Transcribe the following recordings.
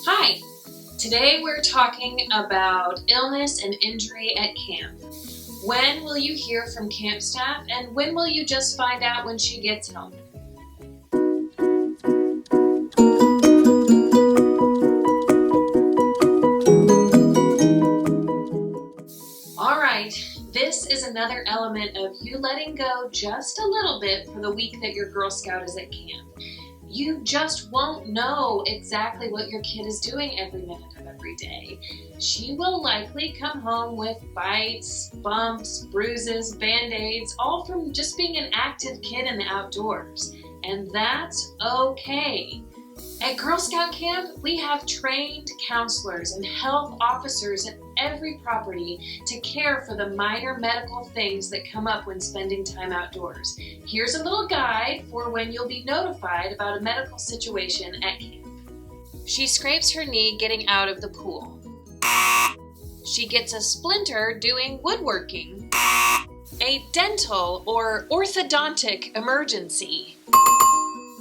Hi! Today we're talking about illness and injury at camp. When will you hear from camp staff, and when will you just find out when she gets home? Alright, this is another element of you letting go just a little bit for the week that your Girl Scout is at camp. You just won't know exactly what your kid is doing every minute of every day. She will likely come home with bites, bumps, bruises, band-aids, all from just being an active kid in the outdoors. And that's okay. At Girl Scout Camp, we have trained counselors and health officers at every property to care for the minor medical things that come up when spending time outdoors. Here's a little guide for when you'll be notified about a medical situation at camp. She scrapes her knee getting out of the pool. She gets a splinter doing woodworking. A dental or orthodontic emergency.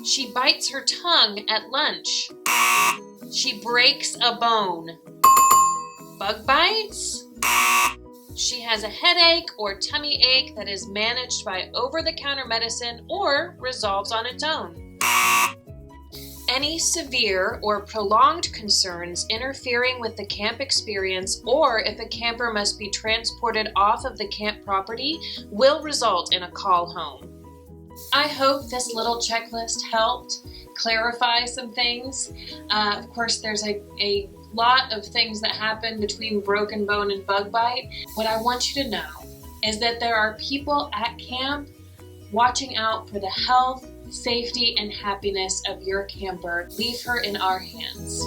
She bites her tongue at lunch. She breaks a bone. Bug bites? She has a headache or tummy ache that is managed by over-the-counter medicine or resolves on its own. Any severe or prolonged concerns interfering with the camp experience, or if a camper must be transported off of the camp property, will result in a call home. I hope this little checklist helped clarify some things. Of course, there's a lot of things that happen between broken bone and bug bite. What I want you to know is that there are people at camp watching out for the health, safety, and happiness of your camper. Leave her in our hands.